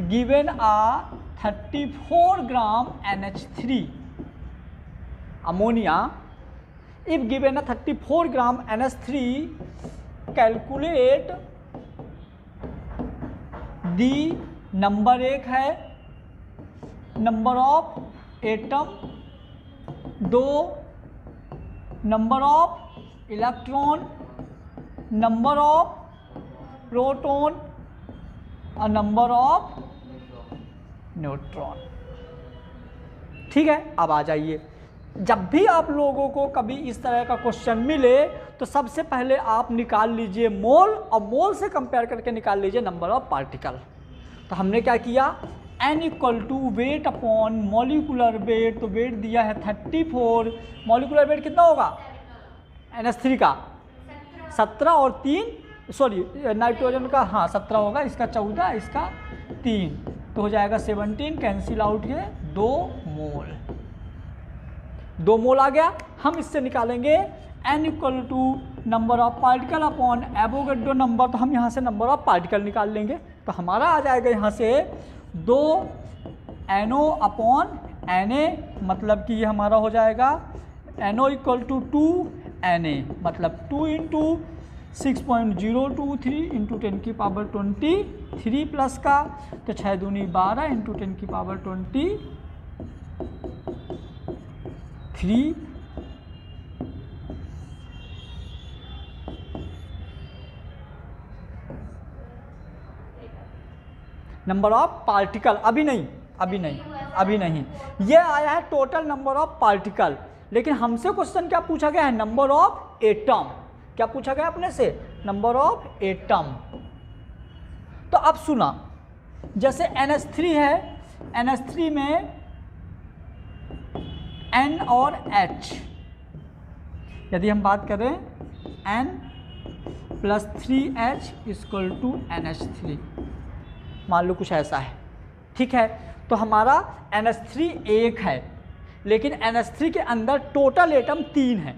given a 34 gram NH3 ammonia, if given a 34 gram NH3 calculate the, number 1 है number of atom, 2 number of electron, number of proton और नंबर ऑफ न्यूट्रॉन। ठीक है, अब आ जाइए, जब भी आप लोगों को कभी इस तरह का क्वेश्चन मिले तो सबसे पहले आप निकाल लीजिए मोल, और मोल से कंपेयर करके निकाल लीजिए नंबर ऑफ पार्टिकल। तो हमने क्या किया, n equal to weight upon molecular weight, तो वेट दिया है 34, मॉलिकुलर वेट कितना होगा NH3 का 17 और 3, सॉरी नाइट्रोजन का, हाँ 17 होगा, इसका 14, इसका 3, तो हो जाएगा 17, कैंसिल आउट है 2 मोल, 2 मोल आ गया। हम इससे निकालेंगे n equal to number of particle upon Avogadro number, तो हम यहाँ से नंबर ऑफ पार्टिकल निकाल लेंगे। तो हमारा आ जाएगा यहाँ से 2 NO अपॉन Na, मतलब कि ये हमारा हो जाएगा NO इक्वल टू 2 Na, मतलब 2 इंटू 6.023 इंटू 10 की पावर 23 प्लस का, तो 6 दूनी 12 इंटू 10 की पावर 23, नंबर ऑफ पार्टिकल, अभी नहीं, अभी नहीं, अभी नहीं, ये आया है टोटल नंबर ऑफ पार्टिकल। लेकिन हमसे क्वेश्चन क्या पूछा गया है, नंबर ऑफ एटम। क्या पूछा गया अपने से, नंबर ऑफ एटम। तो अब सुना, जैसे NH3 है, NH3 में N और H, यदि हम बात करें N + 3H = NH3, मान लो कुछ ऐसा है, ठीक है। तो हमारा NH3 एक है, लेकिन NH3 के अंदर टोटल एटम 3 है,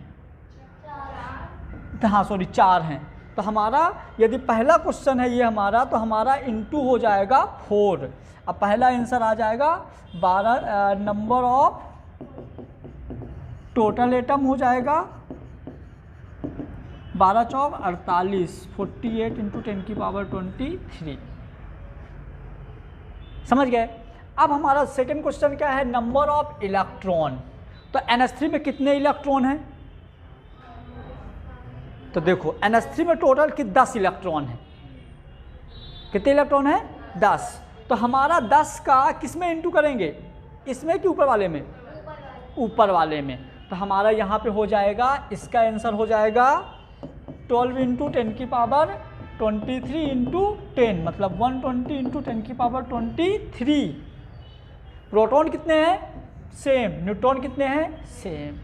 हाँ सॉरी 4 हैं। तो हमारा यदि पहला क्वेश्चन है ये हमारा, तो हमारा इंटू हो जाएगा 4। अब पहला आंसर आ जाएगा 12, नंबर ऑफ टोटल एटम हो जाएगा 12 चौक 48, 48 × 10⁻23। समझ गए। अब हमारा सेकंड क्वेश्चन क्या है, नंबर ऑफ इलेक्ट्रॉन। तो NH3 में कितने इलेक्ट्रॉन हैं, तो देखो NH3 में टोटल 10 इलेक्ट्रॉन है। कितने इलेक्ट्रॉन है, 10। तो हमारा 10 का किस में इंटू करेंगे, इसमें कि ऊपर वाले में, ऊपर वाले में। तो हमारा यहाँ पे हो जाएगा, इसका आंसर हो जाएगा 12 × 10⁻23 × 10, मतलब 120 × 10⁻23। प्रोटॉन कितने हैं, सेम। न्यूट्रॉन कितने हैं, सेम,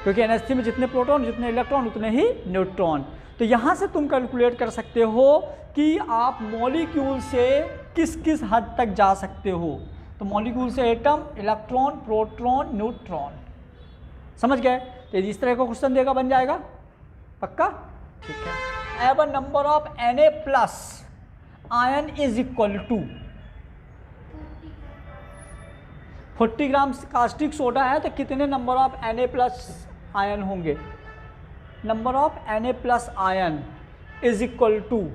क्योंकि NH3 में जितने प्रोटॉन जितने इलेक्ट्रॉन उतने ही न्यूट्रॉन। तो यहाँ से तुम कैलकुलेट कर सकते हो कि आप मॉलिक्यूल से किस किस हद तक जा सकते हो। तो मॉलिक्यूल से एटम, इलेक्ट्रॉन, प्रोटॉन, न्यूट्रॉन। समझ गए। तो इस तरह का क्वेश्चन देगा, बन जाएगा पक्का, ठीक है। Ever number of Na+ ion is equal to 40 gram caustic soda है, तो कितने नंबर ऑफ Na+ आयन होंगे। Number of Na+ ion is equal to,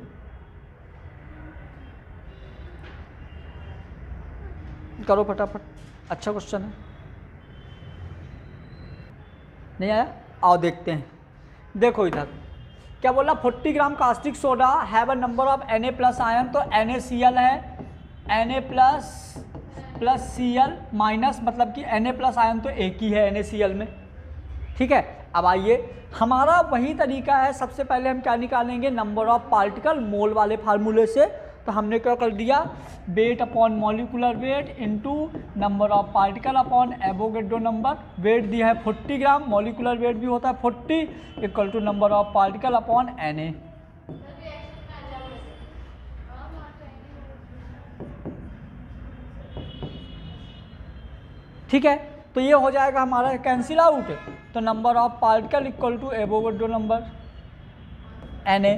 करो फटाफट, अच्छा क्वेश्चन है। नहीं आया, आओ देखते हैं। देखो इधर क्या बोला, 40 gram caustic soda have a number of Na+ ion. तो NaCl है, Na+ Cl माइनस, मतलब कि Na+ आयन तो एक ही है NaCl में, ठीक है। अब आइए, हमारा वही तरीका है। सबसे पहले हम क्या निकालेंगे, नंबर ऑफ पार्टिकल मोल वाले फार्मूले से। तो हमने क्या कर दिया, weight upon molecular weight into number of particle upon Avogadro number. Weight दिया है 40 ग्राम, मॉलिकुलर वेट भी होता है 40, equal to number of particle upon Na। ठीक है, तो ये हो जाएगा हमारा कैंसिल आउट। तो number of particle equal to Avogadro number Na।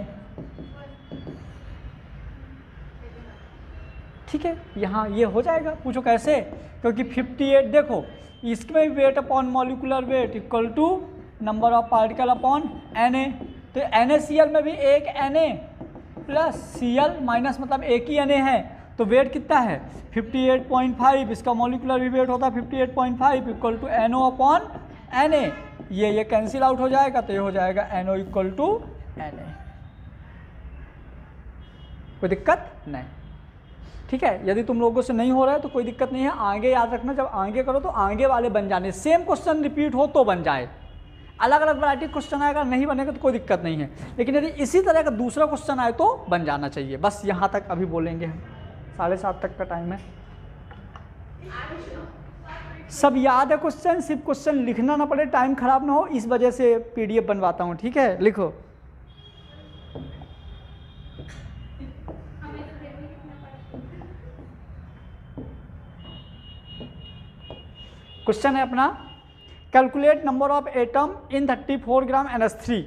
ठीक है, यहाँ ये हो जाएगा। पूछो कैसे, क्योंकि 58 देखो, इसमें weight upon molecular weight equal to number of particle upon Na। तो NaCl में भी एक Na प्लस Cl माइनस, मतलब एक ही Na है। तो वेट कितना है 58.5, इसका मॉलिकुलर भी वेट होता है 58.5 equal to NO upon Na। ये कैंसिल आउट हो जाएगा, तो ये हो जाएगा NO इक्वल टू Na। कोई दिक्कत नहीं, ठीक है। यदि तुम लोगों से नहीं हो रहा है तो कोई दिक्कत नहीं है, आगे याद रखना, जब आगे करो तो आगे वाले बन जाने, सेम क्वेश्चन रिपीट हो तो बन जाए। अलग अलग वैरायटी क्वेश्चन आएगा, नहीं बनेगा तो कोई दिक्कत नहीं है, लेकिन यदि इसी तरह का दूसरा क्वेश्चन आए तो बन जाना चाहिए। बस यहाँ तक अभी बोलेंगे हम, 7:30 तक का टाइम है। सब याद है क्वेश्चन, सिर्फ क्वेश्चन लिखना ना पड़े, टाइम खराब ना हो, इस वजह से PDF बनवाता हूँ, ठीक है। लिखो, क्वेश्चन है अपना, calculate number of atom in 34 gram NH3।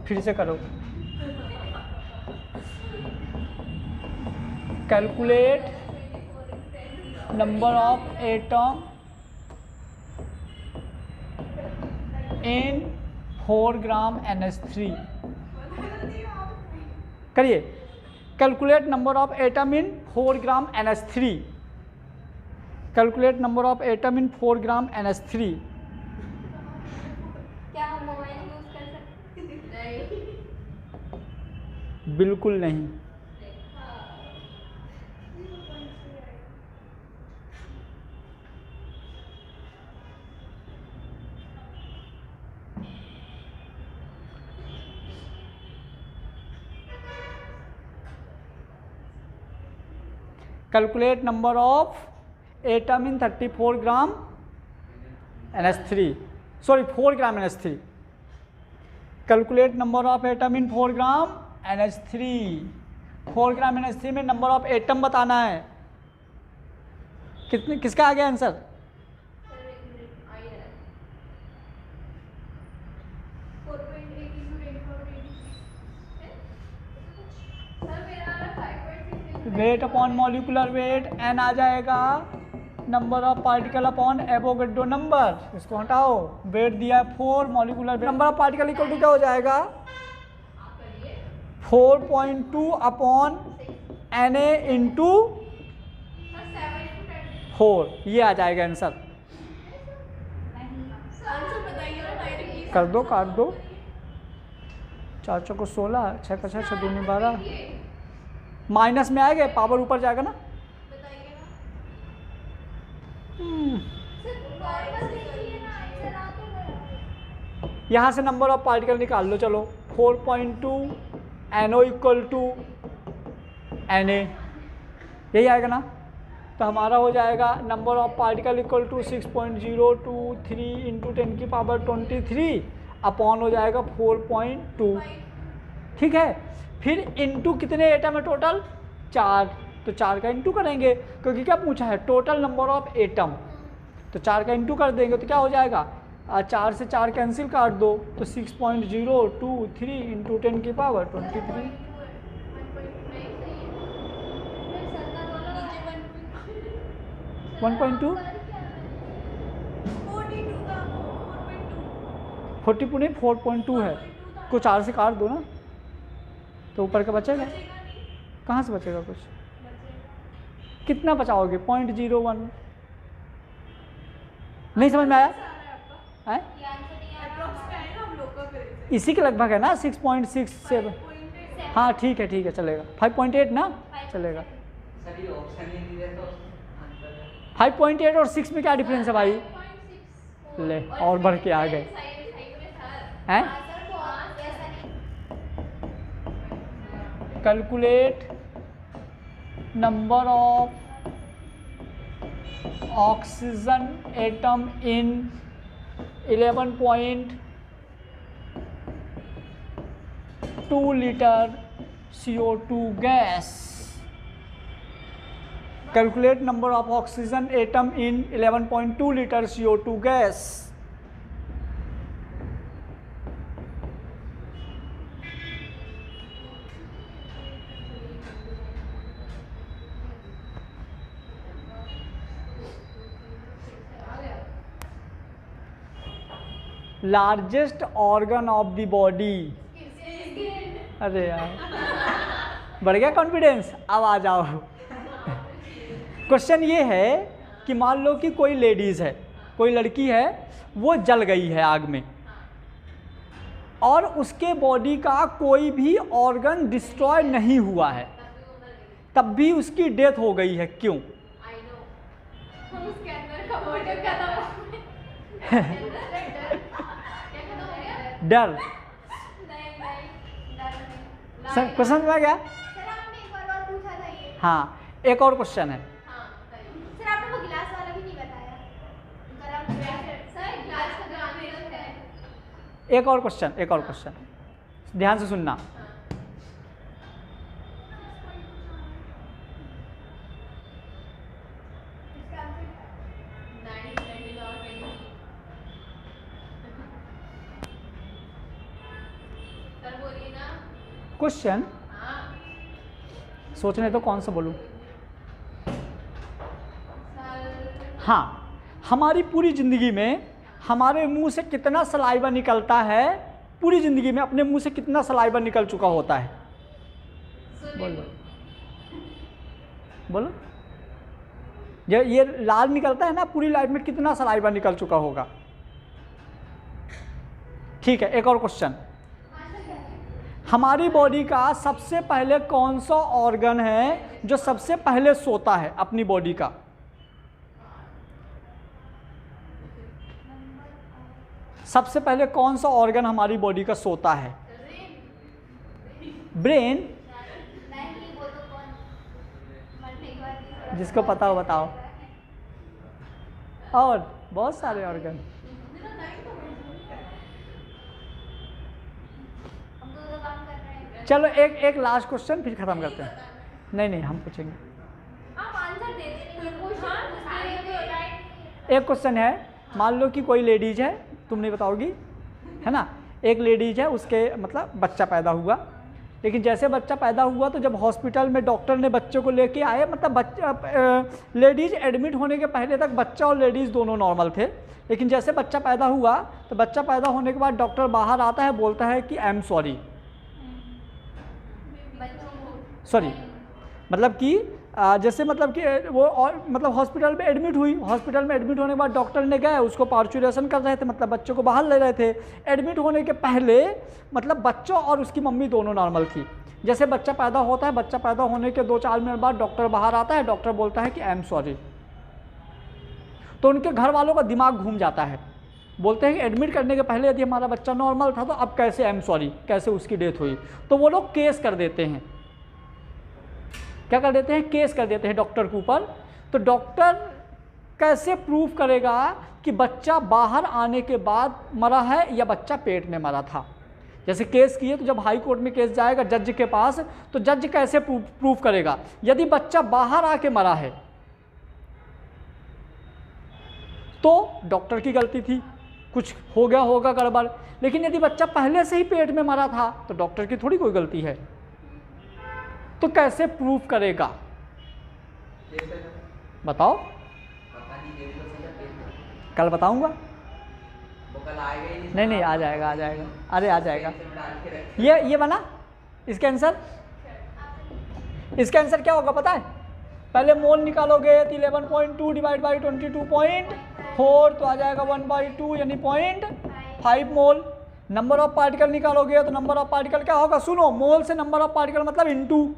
फिर से करो, calculate number of atom in 4 gram NH3। करिए, calculate number of atom in 4 gram NH3। Calculate number of atom in 4 gram NH3। क्या हम मोबाइल यूज कर सकते हैं? बिल्कुल नहीं। Calculate number of atom in 34 gram NH3, sorry 4 gram NH3। Calculate number of atom in 4 gram NH3। 4 gram NH3 में number of atom बताना है। कितने, किसका आ गया answer? Weight upon molecular weight n आ जाएगा, number of particle upon Avogadro number, इसको हटाओ। वेट दिया है 4, molecular weight, number of particle equal to क्या हो जाएगा? 4.2 अपॉन Na इंटू 4, ये आ जाएगा आंसर। कर दो, काट दो। 4 चौको 16, 6 का 6, 6 दूनी 12, माइनस में आएगा, पावर ऊपर जाएगा ना। यहाँ से नंबर ऑफ पार्टिकल निकाल लो, चलो। 4.2 NO इक्वल टू Na, यही आएगा ना। तो हमारा हो जाएगा number of particle equal to 6.023 into 10 की पावर 23 अपॉन हो जाएगा 4.2, ठीक है। फिर इंटू कितने एटम है टोटल? 4, तो 4 का इंटू करेंगे, क्योंकि क्या पूछा है? Total number of atom. तो 4 का इंटू कर देंगे तो क्या हो जाएगा? 4 से 4 कैंसिल काट दो, तो 6.023 इंटू 10 की पावर 23। 1.2 42 नहीं, 4.2 है, को 4 से काट दो ना, तो ऊपर का बचेगा। कहाँ से बचेगा कुछ? कितना बचाओगे? 0.01। नहीं समझ में आया? है? इसी के लगभग है ना, 6.67। हाँ ठीक है, ठीक है, चलेगा। 5.8 ना, चलेगा। 5.8 और 6 में क्या डिफरेंस है भाई? ले, और बढ़ के आ गए हैं। Calculate number of oxygen atom in 11.2 litre CO2 gas. Calculate number of oxygen atom in 11.2 litre CO2 gas. Largest organ of the body. अरे यार, बढ़ गया कॉन्फिडेंस। अब आ जाओ। क्वेश्चन ये है कि मान लो कि कोई लेडीज़ है, कोई लड़की है, वो जल गई है आग में, और उसके बॉडी का कोई भी ऑर्गन डिस्ट्रॉय नहीं हुआ है, तब भी उसकी डेथ हो गई है, क्यों? डर। सर क्वेश्चन में गया? हाँ, एक और क्वेश्चन है। सर आपने वो गिलास वाला भी नहीं बताया। सर गिलास का जो आंसर है। एक और क्वेश्चन, एक और क्वेश्चन, ध्यान से सुनना। क्वेश्चन सोचने तो कौन सा बोलूं? हाँ, हमारी पूरी ज़िंदगी में हमारे मुंह से कितना सलाइवा निकलता है? पूरी ज़िंदगी में अपने मुंह से कितना सलाइवा निकल चुका होता है? बोलो बोलो। ये लाल निकलता है ना, पूरी लाइफ में कितना सलाइवा निकल चुका होगा? ठीक है, एक और क्वेश्चन। हमारी बॉडी का सबसे पहले कौन सा ऑर्गन है जो सबसे पहले सोता है अपनी बॉडी का? सबसे पहले कौन सा ऑर्गन हमारी बॉडी का सोता है? ब्रेन। जिसको पता हो बताओ। और बहुत सारे ऑर्गन। हम दो काम कर रहे हैं। चलो एक लास्ट क्वेश्चन फिर खत्म करते हैं। नहीं हम पूछेंगे। आप आंसर दे देंगे क्वेश्चन। एक क्वेश्चन है, मान लो कि कोई लेडीज है, तुम नहीं बताओगी, है ना। एक लेडीज है, उसके मतलब बच्चा पैदा हुआ, लेकिन जैसे बच्चा पैदा हुआ तो जब हॉस्पिटल में डॉक्टर ने बच्चे को लेके आए, मतलब बच्चा लेडीज एडमिट होने के पहले तक बच्चा और लेडीज़ दोनों नॉर्मल थे, लेकिन जैसे बच्चा पैदा हुआ तो बच्चा पैदा होने के बाद डॉक्टर बाहर आता है, बोलता है कि आई एम सॉरी, मतलब कि जैसे मतलब कि वो और मतलब हॉस्पिटल में एडमिट हुई, हॉस्पिटल में एडमिट होने के बाद डॉक्टर ने गए, उसको पार्चुरेशन कर रहे थे, मतलब बच्चों को बाहर ले रहे थे। एडमिट होने के पहले मतलब बच्चा और उसकी मम्मी दोनों नॉर्मल थी। जैसे बच्चा पैदा होता है, बच्चा पैदा होने के 2-4 मिनट बाद डॉक्टर बाहर आता है, डॉक्टर बोलता है कि आई एम सॉरी। तो उनके घर वालों का दिमाग घूम जाता है, बोलते हैं कि एडमिट करने के पहले यदि हमारा बच्चा नॉर्मल था तो अब कैसे आई एम सॉरी, कैसे उसकी डेथ हुई। तो वो लोग केस कर देते हैं, क्या कर देते हैं, केस कर देते हैं डॉक्टर के ऊपर। तो डॉक्टर कैसे प्रूव करेगा कि बच्चा बाहर आने के बाद मरा है या बच्चा पेट में मरा था। जैसे केस किए तो जब हाई कोर्ट में केस जाएगा जज के पास, तो जज कैसे प्रूव करेगा, यदि बच्चा बाहर आके मरा है तो डॉक्टर की गलती थी, कुछ हो गया होगा गड़बड़, लेकिन यदि बच्चा पहले से ही पेट में मरा था तो डॉक्टर की थोड़ी कोई गलती है। तो कैसे प्रूव करेगा, बताओ। कल बताऊंगा। नहीं आ जाएगा, अरे आ जाएगा। ये बना इसका आंसर। इसका आंसर क्या होगा पता है, पहले मोल निकालोगे तो 11.2 डिवाइड बाई 22.4 तो आ जाएगा 1/2 यानी 0.5 मोल। नंबर ऑफ पार्टिकल निकालोगे तो नंबर ऑफ पार्टिकल क्या होगा, सुनो, मोल से नंबर ऑफ पार्टिकल मतलब इनटू,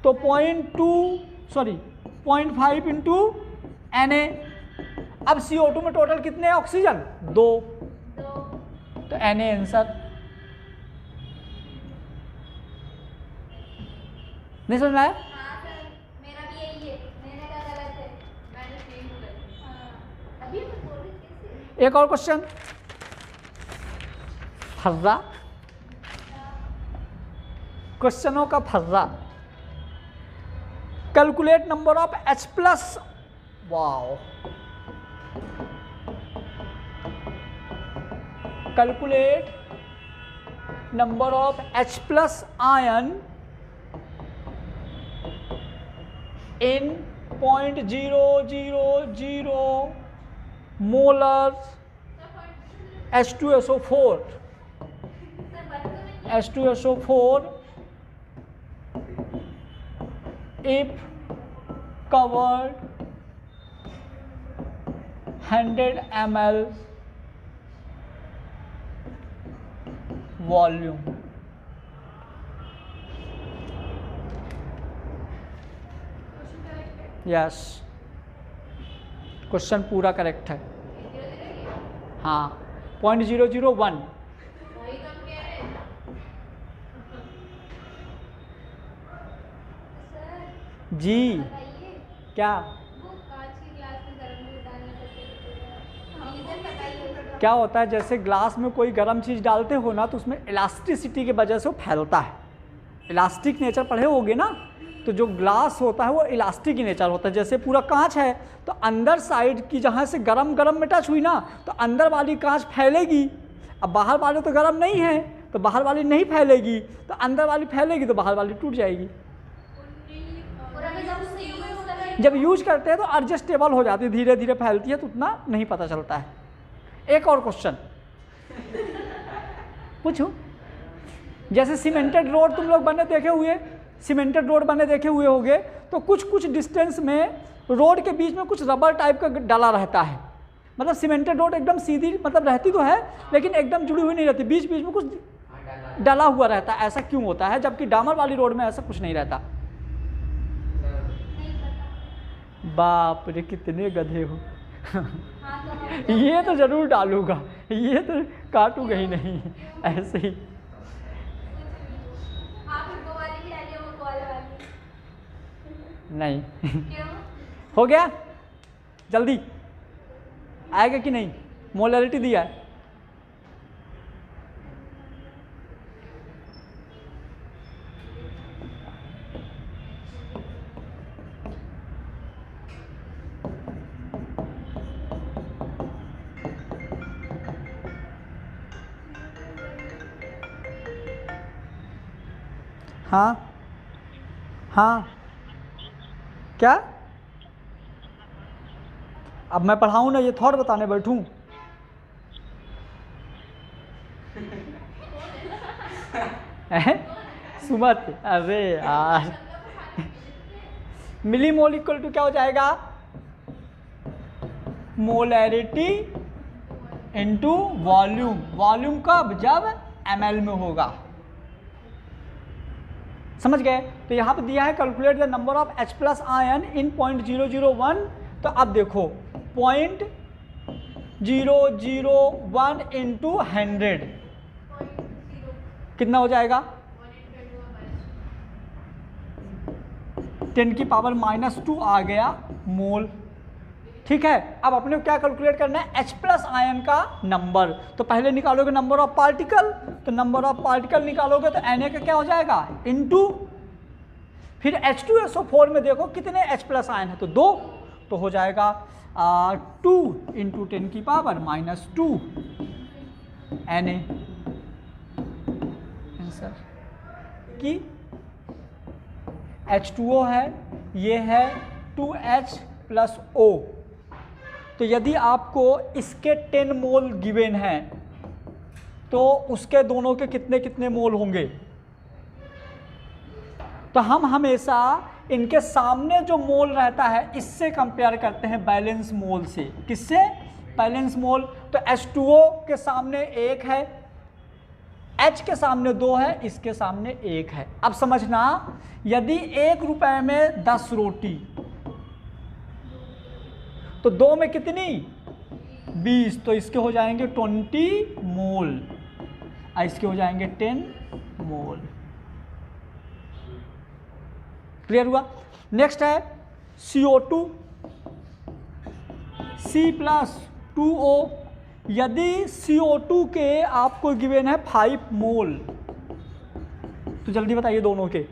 तो 0.5 इंटू Na। अब CO2 में टोटल कितने हैं ऑक्सीजन, 2, तो Na आंसर। नहीं समझ में आया? हाँ सर, मेरा भी यही है, मैंने कहा गलत है, मैंने सही बोला। हाँ, अभी मैं बोल रही कैसे। एक और क्वेश्चन, फर्रा, क्वेश्चनों का फर्रा। Calculate number of H+, wow, calculate number of H+ ion in 0.000 molar H2SO4 if covered 100 ml volume। Yes, question पूरा करेक्ट है। हाँ, 0.001। जी बताइए, क्या वो कांच की ग्लास में गर्म दूध डालना रीजन बताइए। क्या होता है, जैसे ग्लास में कोई गर्म चीज़ डालते हो ना तो उसमें इलास्टिसिटी की वजह से वो फैलता है। इलास्टिक नेचर पढ़े होगे ना, तो जो ग्लास होता है वो इलास्टिक ही नेचर होता है। जैसे पूरा कांच है तो अंदर साइड की जहाँ से गरम में टच हुई ना तो अंदर वाली कांच फैलेगी, अब बाहर वाले तो गरम नहीं है तो बाहर वाली नहीं फैलेगी, तो अंदर वाली फैलेगी तो बाहर वाली टूट जाएगी। जब यूज करते हैं तो एडजस्टेबल हो जाती है, धीरे धीरे फैलती है तो उतना नहीं पता चलता है। एक और क्वेश्चन पूछूं, जैसे सीमेंटेड रोड तुम लोग बने देखे हुए, सीमेंटेड रोड बने देखे हुए होंगे, तो कुछ कुछ डिस्टेंस में रोड के बीच में कुछ रबर टाइप का डला रहता है। मतलब सीमेंटेड रोड एकदम सीधी मतलब रहती तो है लेकिन एकदम जुड़ी हुई नहीं रहती, बीच बीच में कुछ डला हुआ रहता है। ऐसा क्यों होता है, जबकि डामर वाली रोड में ऐसा कुछ नहीं रहता? बाप रे कितने गधे हो। ये तो जरूर डालूंगा, ये तो काटूंगा ही नहीं ऐसे ही। नहीं क्यों? हो गया, जल्दी आएगा कि नहीं? मोलैरिटी दिया है। हाँ हाँ, क्या? अब मैं पढ़ाऊँ ना, ये थोड़ा बताने बैठूँ? सुमत, अरे यार मिली मोल इक्वल टू क्या हो जाएगा? Molarity into volume. वॉल्यूम कब? जब ml में होगा। समझ गए? तो यहाँ पे दिया है calculate the number of H plus ion इन 0.001। तो अब देखो 0.001 इंटू 100 कितना हो जाएगा? 10 की पावर -2 आ गया मोल। ठीक है, अब अपने को क्या कैलकुलेट करना है? H प्लस आयन का नंबर। तो पहले निकालोगे नंबर ऑफ पार्टिकल, तो नंबर ऑफ पार्टिकल निकालोगे तो Na का क्या हो जाएगा? इनटू फिर H2SO4 में देखो कितने H प्लस आयन है, तो 2, तो हो जाएगा 2 इंटू 10 की पावर -2 Na। आंसर कि H2O है, ये है 2H प्लस O। तो यदि आपको इसके 10 मोल गिवन है तो उसके दोनों के कितने कितने मोल होंगे? तो हम हमेशा इनके सामने जो मोल रहता है इससे कंपेयर करते हैं बैलेंस मोल से। किससे? बैलेंस मोल। तो H2O के सामने 1 है, H के सामने 2 है, इसके सामने 1 है। अब समझना, यदि 1 रुपए में 10 रोटी तो 2 में कितनी? 20। तो इसके हो जाएंगे 20 मोल और इसके हो जाएंगे 10 मोल। क्लियर हुआ? नेक्स्ट है CO2 C+2O। यदि CO2 के आपको गिवन है 5 मोल, तो जल्दी बताइए दोनों के।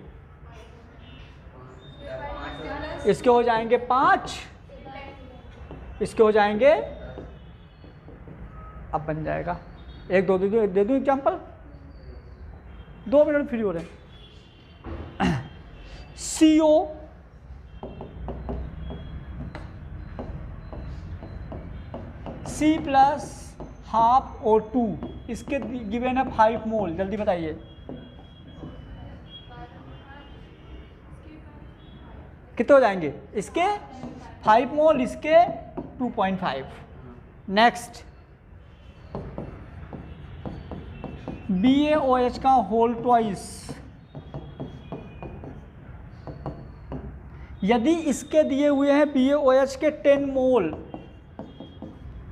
इसके हो जाएंगे 5, इसके हो जाएंगे, अब बन जाएगा 1 2 दे दूँ एग्जाम्पल, 2 मिनट फ्री हो रहे हैं। CO C+½ O2, इसके गिवन है 5 मोल। जल्दी बताइए कितने हो जाएंगे? इसके 5 मोल, इसके 2.5। नेक्स्ट BaOH का होल ट्वाइस। यदि इसके दिए हुए हैं BaOH के 10 मोल,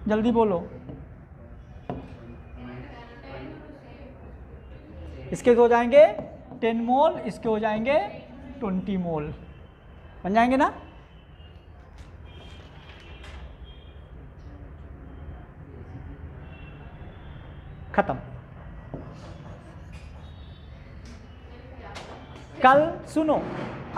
जल्दी बोलो, इसके हो जाएंगे 10 मोल, इसके हो जाएंगे 20 मोल। बन जाएंगे ना? खत्म। कल सुनो,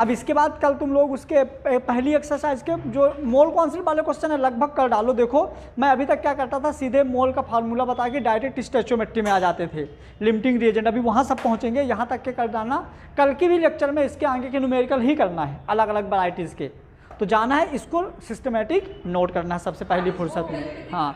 अब इसके बाद कल तुम लोग उसके पहली एक्सरसाइज के जो मोल काउंसिल वाले क्वेश्चन है लगभग कर डालो। देखो मैं अभी तक क्या करता था, सीधे मोल का फार्मूला बता के डायरेक्ट स्टोइचियोमेट्री में आ जाते थे, लिमिटिंग रिएजेंट। अभी वहाँ सब पहुँचेंगे, यहाँ तक के कर डालना। कल की भी लेक्चर में इसके आगे के न्यूमेरिकल ही करना है, अलग अलग वैराइटीज़ के। तो जाना है, इसको सिस्टमेटिक नोट करना है सबसे पहली फुर्सत में। हाँ